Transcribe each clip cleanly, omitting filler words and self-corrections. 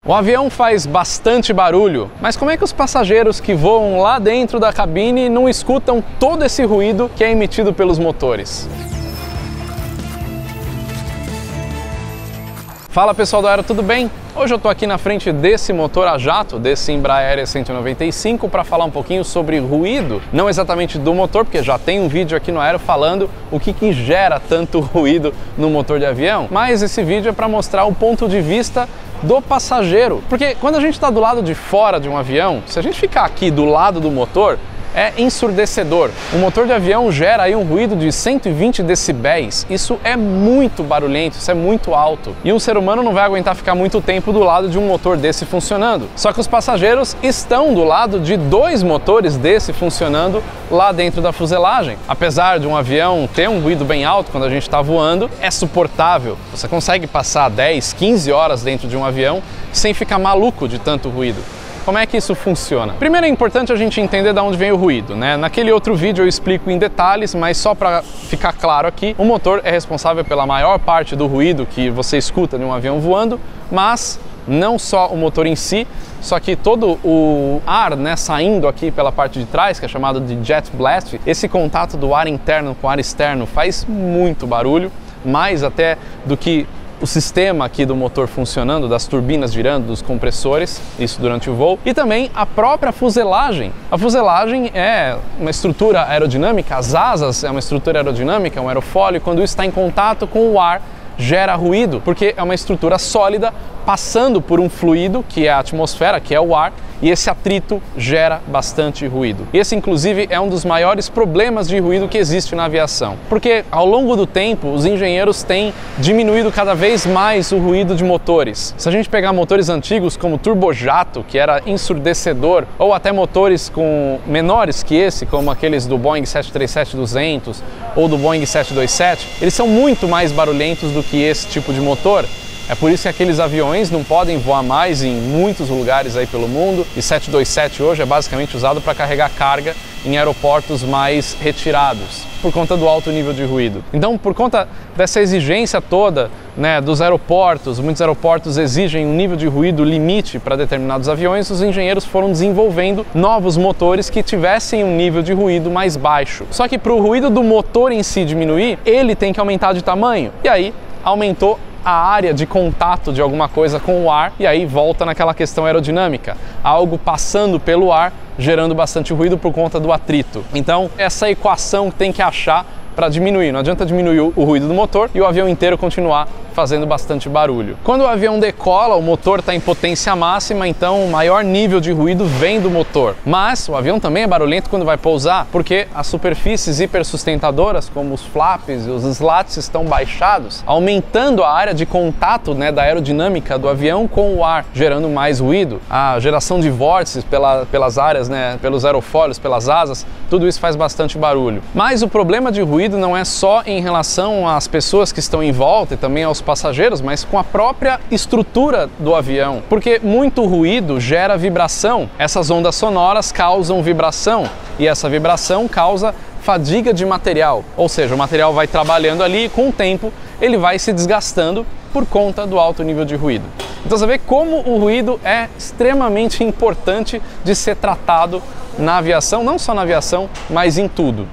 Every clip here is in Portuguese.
O avião faz bastante barulho, mas como é que os passageiros que voam lá dentro da cabine não escutam todo esse ruído que é emitido pelos motores? Fala pessoal do Aero, tudo bem? Hoje eu estou aqui na frente desse motor a jato, desse Embraer E195, para falar um pouquinho sobre ruído, não exatamente do motor, porque já tem um vídeo aqui no Aero falando o que gera tanto ruído no motor de avião, mas esse vídeo é para mostrar o ponto de vista do passageiro, porque quando a gente está do lado de fora de um avião, se a gente ficar aqui do lado do motor, é ensurdecedor. O motor de avião gera aí um ruído de 120 decibéis. Isso é muito barulhento, isso é muito alto. E um ser humano não vai aguentar ficar muito tempo do lado de um motor desse funcionando. Só que os passageiros estão do lado de dois motores desse funcionando lá dentro da fuselagem. Apesar de um avião ter um ruído bem alto quando a gente está voando, é suportável. Você consegue passar 10, 15 horas dentro de um avião sem ficar maluco de tanto ruído. Como é que isso funciona? Primeiro é importante a gente entender de onde vem o ruído, né? Naquele outro vídeo eu explico em detalhes, mas só para ficar claro aqui, o motor é responsável pela maior parte do ruído que você escuta de um avião voando, mas não só o motor em si, só que todo o ar, né, saindo aqui pela parte de trás, que é chamado de jet blast, esse contato do ar interno com o ar externo faz muito barulho, mais até do que o sistema aqui do motor funcionando, das turbinas girando, dos compressores, isso durante o voo, e também a própria fuselagem. A fuselagem é uma estrutura aerodinâmica, as asas é uma estrutura aerodinâmica, um aerofólio, quando isso está em contato com o ar, gera ruído, porque é uma estrutura sólida passando por um fluido, que é a atmosfera, que é o ar, e esse atrito gera bastante ruído. Esse, inclusive, é um dos maiores problemas de ruído que existe na aviação, porque ao longo do tempo os engenheiros têm diminuído cada vez mais o ruído de motores. Se a gente pegar motores antigos como turbojato, que era ensurdecedor, ou até motores menores que esse, como aqueles do Boeing 737-200 ou do Boeing 727, eles são muito mais barulhentos do que esse tipo de motor. É por isso que aqueles aviões não podem voar mais em muitos lugares aí pelo mundo, e 727 hoje é basicamente usado para carregar carga em aeroportos mais retirados, por conta do alto nível de ruído. Então, por conta dessa exigência toda, né, dos aeroportos, muitos aeroportos exigem um nível de ruído limite para determinados aviões, os engenheiros foram desenvolvendo novos motores que tivessem um nível de ruído mais baixo. Só que para o ruído do motor em si diminuir, ele tem que aumentar de tamanho, e aí aumentou a área de contato de alguma coisa com o ar, e aí volta naquela questão aerodinâmica, algo passando pelo ar, gerando bastante ruído por conta do atrito. Então, essa equação tem que achar para diminuir. Não adianta diminuir o ruído do motor e o avião inteiro continuar fazendo bastante barulho. Quando o avião decola, o motor está em potência máxima, então o maior nível de ruído vem do motor. Mas o avião também é barulhento quando vai pousar, porque as superfícies hipersustentadoras, como os flaps e os slats, estão baixados, aumentando a área de contato, né, da aerodinâmica do avião com o ar, gerando mais ruído. A geração de vórtices pelas áreas, né, pelos aerofólios, pelas asas, tudo isso faz bastante barulho. Mas o problema de ruído não é só em relação às pessoas que estão em volta e também aos passageiros, mas com a própria estrutura do avião, porque muito ruído gera vibração. Essas ondas sonoras causam vibração e essa vibração causa fadiga de material, ou seja, o material vai trabalhando ali e com o tempo ele vai se desgastando por conta do alto nível de ruído. Então você vê como o ruído é extremamente importante de ser tratado na aviação, não só na aviação, mas em tudo.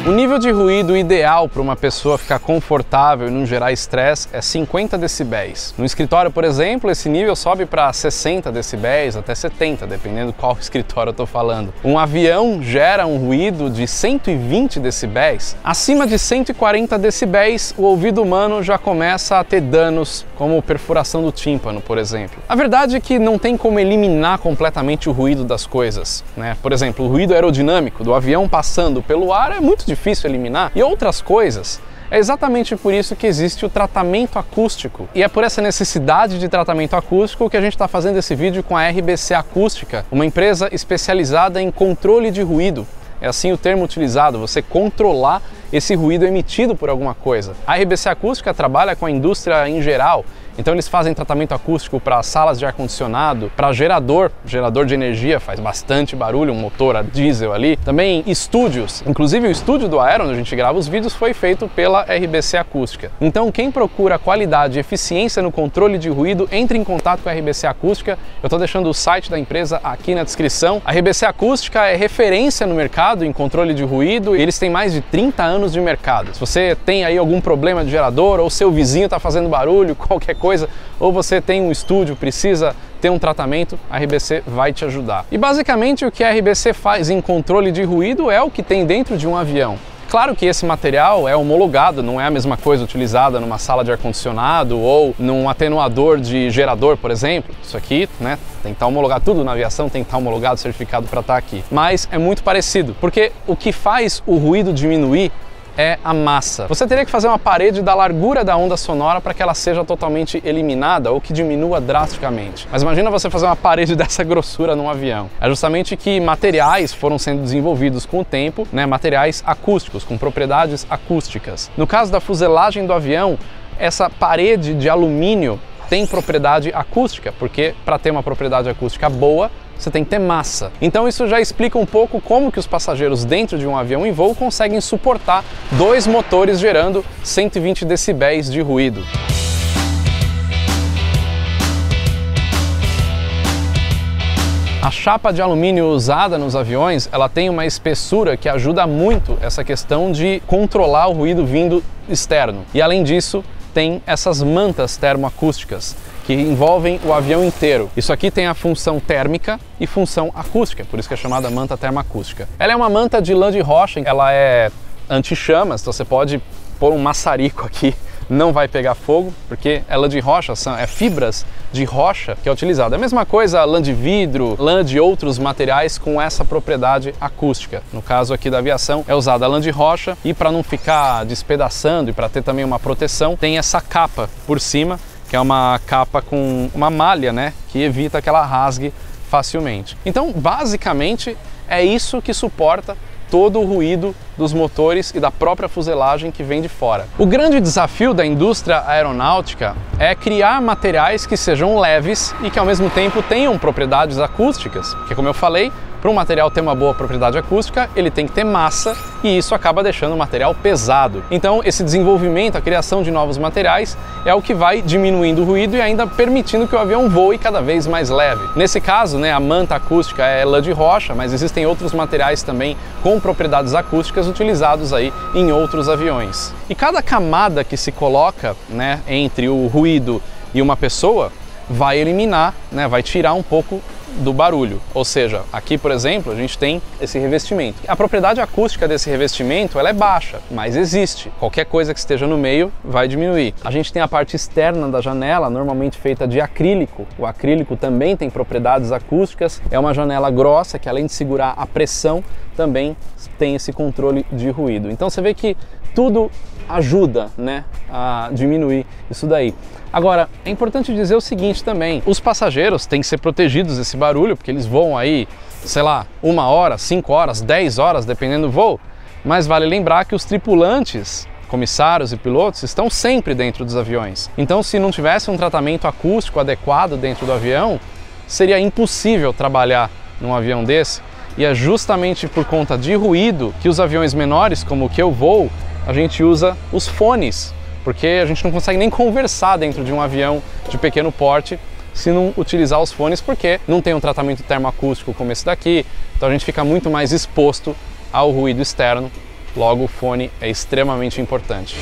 O nível de ruído ideal para uma pessoa ficar confortável e não gerar estresse é 50 decibéis. No escritório, por exemplo, esse nível sobe para 60 decibéis até 70, dependendo qual escritório eu estou falando. Um avião gera um ruído de 120 decibéis. Acima de 140 decibéis, o ouvido humano já começa a ter danos, como perfuração do tímpano, por exemplo. A verdade é que não tem como eliminar completamente o ruído das coisas, né? Por exemplo, o ruído aerodinâmico do avião passando pelo ar é muito difícil eliminar, e outras coisas. É exatamente por isso que existe o tratamento acústico, e é por essa necessidade de tratamento acústico que a gente está fazendo esse vídeo com a RBC Acústica, uma empresa especializada em controle de ruído. É assim o termo utilizado, você controlar esse ruído emitido por alguma coisa. A RBC Acústica trabalha com a indústria em geral, Então eles fazem tratamento acústico para salas de ar-condicionado, para gerador de energia, faz bastante barulho, um motor a diesel ali. Também estúdios, inclusive o estúdio do Aero, onde a gente grava os vídeos, foi feito pela RBC Acústica. Então quem procura qualidade e eficiência no controle de ruído, entre em contato com a RBC Acústica. Eu estou deixando o site da empresa aqui na descrição. A RBC Acústica é referência no mercado em controle de ruído e eles têm mais de 30 anos de mercado. Se você tem aí algum problema de gerador, ou seu vizinho está fazendo barulho, qualquer coisa, ou você tem um estúdio, precisa ter um tratamento, a RBC vai te ajudar. E basicamente o que a RBC faz em controle de ruído é o que tem dentro de um avião. Claro que esse material é homologado, não é a mesma coisa utilizada numa sala de ar-condicionado ou num atenuador de gerador, por exemplo. Isso aqui, né, tem que estar homologado, tudo na aviação tem que estar homologado, certificado para estar aqui. Mas é muito parecido, porque o que faz o ruído diminuir é a massa. Você teria que fazer uma parede da largura da onda sonora para que ela seja totalmente eliminada ou que diminua drasticamente. Mas imagina você fazer uma parede dessa grossura num avião. É justamente que materiais foram sendo desenvolvidos com o tempo, né, materiais acústicos, com propriedades acústicas. No caso da fuselagem do avião, essa parede de alumínio tem propriedade acústica, porque para ter uma propriedade acústica boa, você tem que ter massa. Então isso já explica um pouco como que os passageiros dentro de um avião em voo conseguem suportar 2 motores gerando 120 decibéis de ruído. A chapa de alumínio usada nos aviões, ela tem uma espessura que ajuda muito essa questão de controlar o ruído vindo externo. E além disso, tem essas mantas termoacústicas que envolvem o avião inteiro. Isso aqui tem a função térmica e função acústica, por isso que é chamada manta termoacústica. Ela é uma manta de lã de rocha, ela é anti-chamas, então você pode pôr um maçarico aqui, não vai pegar fogo, porque é lã de rocha, é fibras de rocha que é utilizada. É a mesma coisa lã de vidro, lã de outros materiais com essa propriedade acústica. No caso aqui da aviação é usada a lã de rocha e para não ficar despedaçando e para ter também uma proteção, tem essa capa por cima, que é uma capa com uma malha, né, que evita que ela rasgue facilmente. Então, basicamente, é isso que suporta todo o ruído dos motores e da própria fuselagem que vem de fora. O grande desafio da indústria aeronáutica é criar materiais que sejam leves e que ao mesmo tempo tenham propriedades acústicas, porque como eu falei, para um material ter uma boa propriedade acústica, ele tem que ter massa e isso acaba deixando o material pesado. Então esse desenvolvimento, a criação de novos materiais é o que vai diminuindo o ruído e ainda permitindo que o avião voe cada vez mais leve. Nesse caso, né, a manta acústica é lã de rocha, mas existem outros materiais também com propriedades acústicas utilizados aí em outros aviões. E cada camada que se coloca, né, entre o ruído e uma pessoa vai eliminar, né, vai tirar um pouco do barulho. Ou seja, aqui, por exemplo, a gente tem esse revestimento. A propriedade acústica desse revestimento ela é baixa, mas existe. Qualquer coisa que esteja no meio vai diminuir. A gente tem a parte externa da janela, normalmente feita de acrílico. O acrílico também tem propriedades acústicas. É uma janela grossa que, além de segurar a pressão, também tem esse controle de ruído. Então você vê que tudo ajuda, né, a diminuir isso daí. Agora, é importante dizer o seguinte também, os passageiros têm que ser protegidos desse barulho, porque eles voam aí, sei lá, 1 hora, 5 horas, 10 horas, dependendo do voo, mas vale lembrar que os tripulantes, comissários e pilotos, estão sempre dentro dos aviões. Então, se não tivesse um tratamento acústico adequado dentro do avião, seria impossível trabalhar num avião desse, e é justamente por conta de ruído que os aviões menores, como o que eu voo, a gente usa os fones, porque a gente não consegue nem conversar dentro de um avião de pequeno porte se não utilizar os fones, porque não tem um tratamento termoacústico como esse daqui, então a gente fica muito mais exposto ao ruído externo, logo o fone é extremamente importante.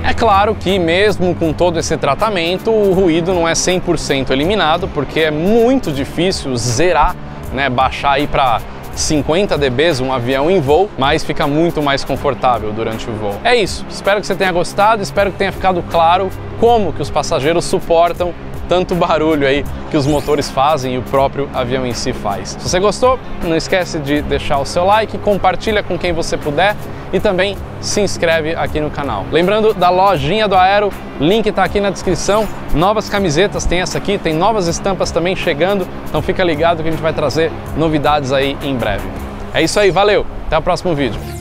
É claro que mesmo com todo esse tratamento, o ruído não é 100% eliminado, porque é muito difícil zerar, né, baixar aí para 50 dB um avião em voo, mas fica muito mais confortável durante o voo. É isso, espero que você tenha gostado, espero que tenha ficado claro como que os passageiros suportam tanto barulho aí que os motores fazem e o próprio avião em si faz. Se você gostou, não esquece de deixar o seu like, compartilha com quem você puder e também se inscreve aqui no canal. Lembrando da lojinha do Aero, link está aqui na descrição, novas camisetas, tem essa aqui, tem novas estampas também chegando, então fica ligado que a gente vai trazer novidades aí em breve. É isso aí, valeu, até o próximo vídeo.